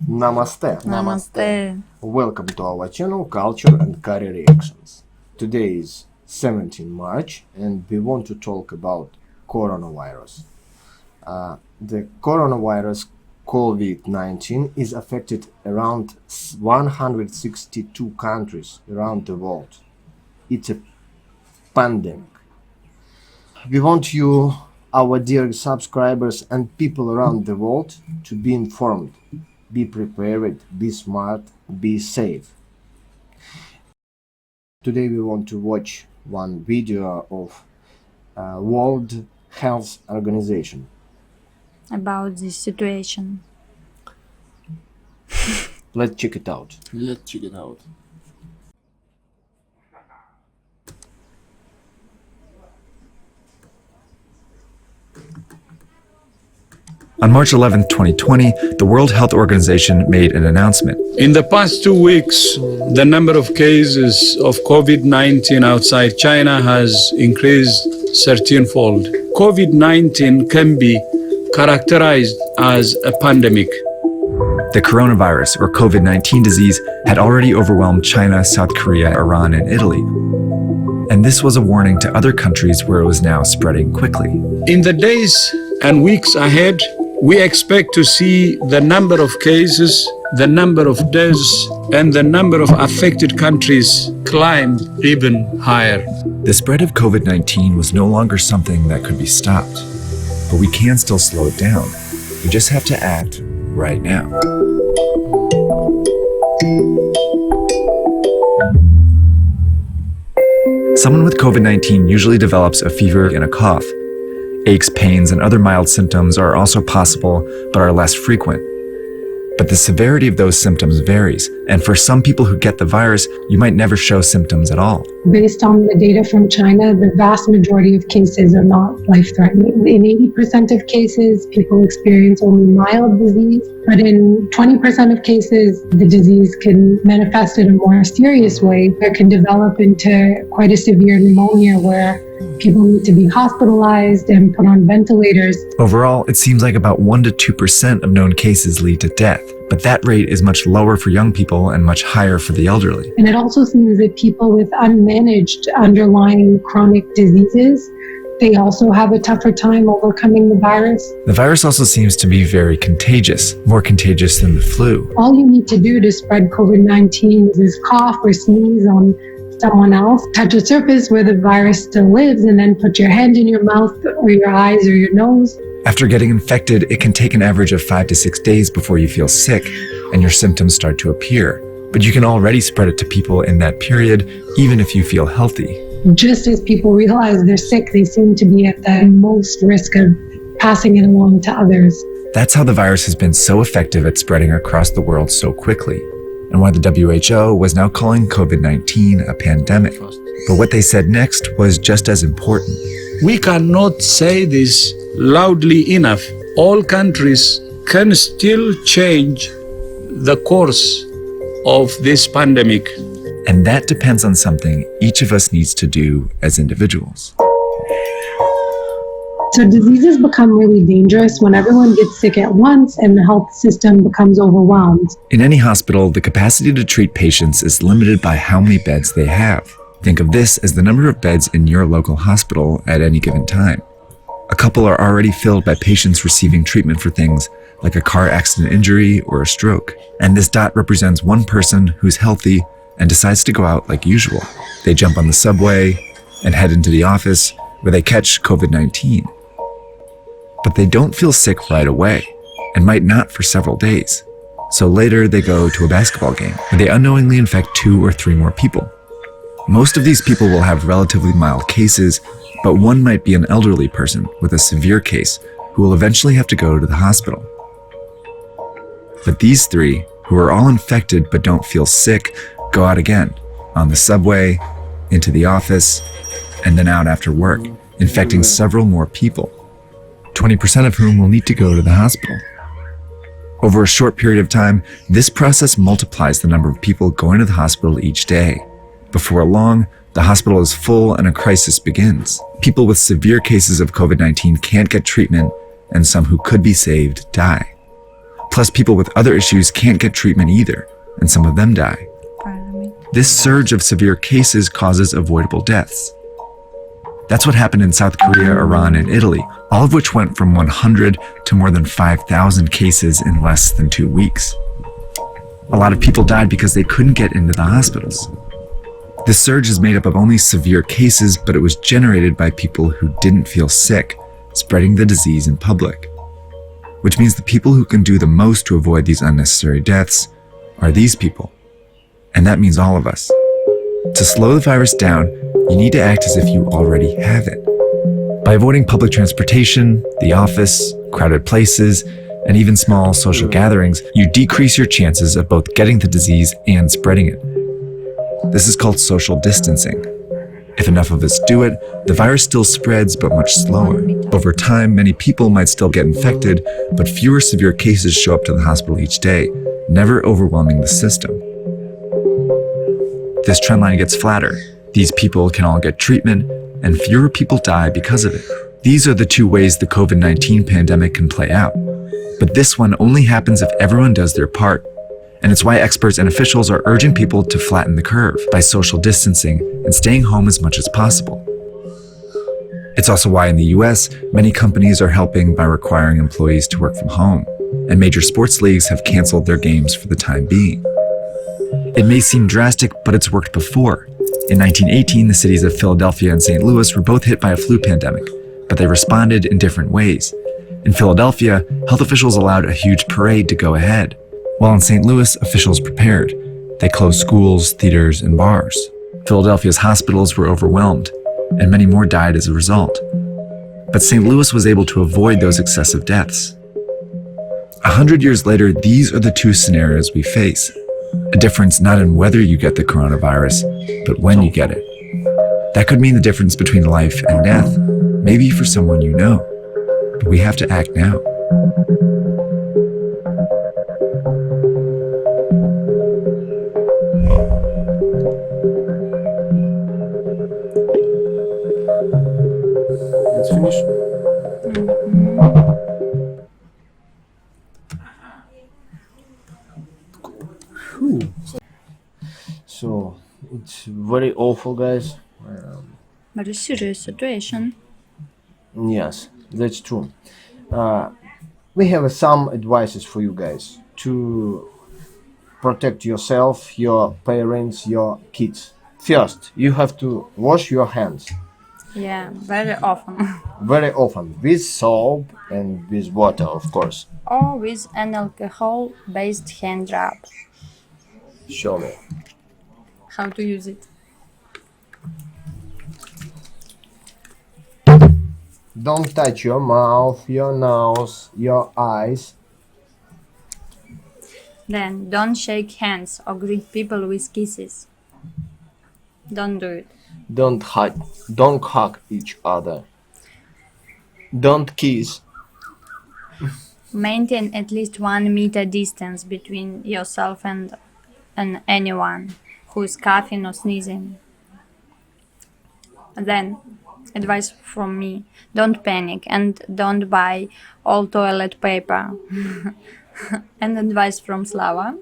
Namaste. Namaste. Welcome to our channel Culture and Curry Reactions. Today is 17 March and we want to talk about coronavirus. The coronavirus Covid19 is affected around 162 countries around the world. It's a pandemic. We want you, our dear subscribers and people around the world, to be informed, be prepared, be smart, be safe. Today we want to watch one video of World Health Organization. About this situation. Let's check it out. On March 11, 2020, the World Health Organization made an announcement. In the past 2 weeks, the number of cases of COVID-19 outside China has increased 13-fold. COVID-19 can be characterized as a pandemic. The coronavirus, or COVID-19 disease, had already overwhelmed China, South Korea, Iran, and Italy. And this was a warning to other countries where it was now spreading quickly. In the days and weeks ahead, we expect to see the number of cases, the number of deaths, and the number of affected countries climb even higher. The spread of COVID-19 was no longer something that could be stopped. But we can still slow it down. We just have to act right now. Someone with COVID-19 usually develops a fever and a cough. Aches, pains, and other mild symptoms are also possible, but are less frequent. But the severity of those symptoms varies, and for some people who get the virus, you might never show symptoms at all. Based on the data from China, the vast majority of cases are not life-threatening. In 80% of cases, people experience only mild disease, but in 20% of cases, the disease can manifest in a more serious way. It can develop into quite a severe pneumonia where people need to be hospitalized and put on ventilators. Overall, it seems like about 1 to 2% of known cases lead to death, but that rate is much lower for young people and much higher for the elderly. And it also seems that people with unmanaged underlying chronic diseases, they also have a tougher time overcoming the virus. The virus also seems to be very contagious, more contagious than the flu. All you need to do to spread COVID-19 is cough or sneeze on someone else, touch a surface where the virus still lives, and then put your hand in your mouth or your eyes or your nose. After getting infected, it can take an average of 5 to 6 days before you feel sick and your symptoms start to appear. But you can already spread it to people in that period, even if you feel healthy. Just as people realize they're sick, they seem to be at the most risk of passing it along to others. That's how the virus has been so effective at spreading across the world so quickly, and why the WHO was now calling COVID-19 a pandemic. But what they said next was just as important. We cannot say this loudly enough. All countries can still change the course of this pandemic. And that depends on something each of us needs to do as individuals. So diseases become really dangerous when everyone gets sick at once and the health system becomes overwhelmed. In any hospital, the capacity to treat patients is limited by how many beds they have. Think of this as the number of beds in your local hospital at any given time. A couple are already filled by patients receiving treatment for things like a car accident injury or a stroke. And this dot represents one person who's healthy and decides to go out like usual. They jump on the subway and head into the office where they catch COVID-19. But they don't feel sick right away and might not for several days. So later they go to a basketball game where they unknowingly infect 2 or 3 more people. Most of these people will have relatively mild cases, but one might be an elderly person with a severe case who will eventually have to go to the hospital. But these 3, who are all infected but don't feel sick, go out again, on the subway, into the office, and then out after work, infecting several more people, 20% of whom will need to go to the hospital. Over a short period of time, this process multiplies the number of people going to the hospital each day. Before long, the hospital is full and a crisis begins. People with severe cases of COVID-19 can't get treatment, and some who could be saved die. Plus, people with other issues can't get treatment either, and some of them die. This surge of severe cases causes avoidable deaths. That's what happened in South Korea, Iran, and Italy, all of which went from 100 to more than 5,000 cases in less than 2 weeks. A lot of people died because they couldn't get into the hospitals. This surge is made up of only severe cases, but it was generated by people who didn't feel sick, spreading the disease in public. Which means the people who can do the most to avoid these unnecessary deaths are these people. And that means all of us. To slow the virus down, you need to act as if you already have it. By avoiding public transportation, the office, crowded places, and even small social gatherings, you decrease your chances of both getting the disease and spreading it. This is called social distancing. If enough of us do it, the virus still spreads, but much slower. Over time, many people might still get infected, but fewer severe cases show up to the hospital each day, never overwhelming the system. This trend line gets flatter. These people can all get treatment, and fewer people die because of it. These are the two ways the COVID-19 pandemic can play out. But this one only happens if everyone does their part. And it's why experts and officials are urging people to flatten the curve by social distancing and staying home as much as possible. It's also why in the US, many companies are helping by requiring employees to work from home, and major sports leagues have canceled their games for the time being. It may seem drastic, but it's worked before. In 1918, the cities of Philadelphia and St. Louis were both hit by a flu pandemic, but they responded in different ways. In Philadelphia, health officials allowed a huge parade to go ahead, while in St. Louis, officials prepared. They closed schools, theaters, and bars. Philadelphia's hospitals were overwhelmed, and many more died as a result. But St. Louis was able to avoid those excessive deaths. 100 years later, these are the two scenarios we face. A difference not in whether you get the coronavirus, but when you get it. That could mean the difference between life and death, maybe for someone you know. But we have to act now. Let's finish. So it's very awful, guys. Very serious situation. Yes, that's true. We have some advices for you guys to protect yourself, your parents, your kids. First, you have to wash your hands Yeah, very often. very often with soap and with water, of course. Or with an alcohol-based hand rub. Show me. How to use it? Don't touch your mouth, your nose, your eyes. Then don't shake hands or greet people with kisses. Don't do it. Don't hug each other. Don't kiss. Maintain at least 1 meter distance between yourself and anyone who is coughing or sneezing. Then, advice from me, don't panic and don't buy all toilet paper. And advice from Slava.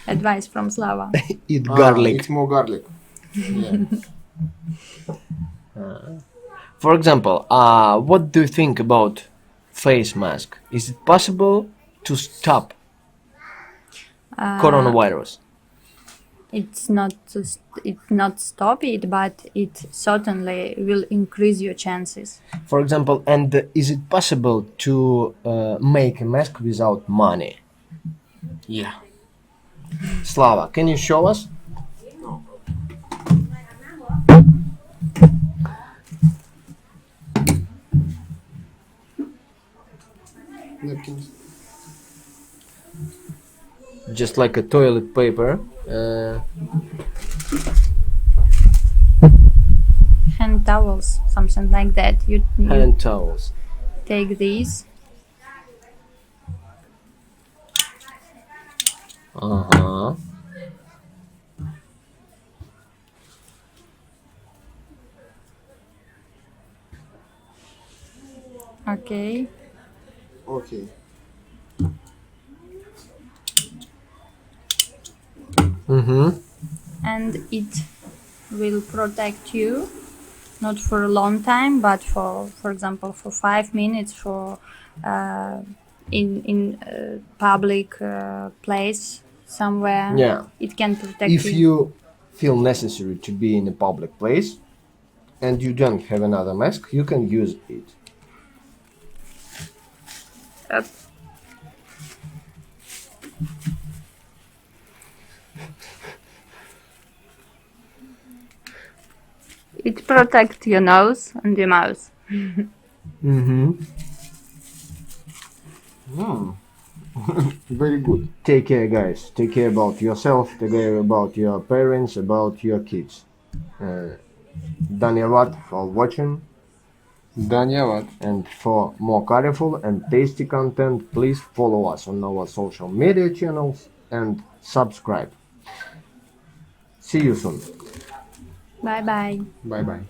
Advice from Slava. Eat garlic. Eat more garlic. For example, what do you think about face mask? Is it possible to stop coronavirus? It's not stop it, but it certainly will increase your chances. For example, and is it possible to make a mask without money? Yeah. Slava, can you show us? Napkins. Just like a toilet paper. Hand towels, something like that. You Hand towels. take these. Uh-huh. Okay. Okay. and it will protect you not for a long time, but for example, for 5 minutes, for in public place somewhere. Yeah. It can protect If you. you feel necessary to be in a public place and you don't have another mask, you can use it. Up. It protects your nose and your mouth. Very good. Take care, guys. Take care about yourself. Take care about your parents, about your kids. Dhanyavad for watching, Dhanyavad. and for more colorful and tasty content, please follow us on our social media channels and subscribe. See you soon. Bye bye. Bye bye.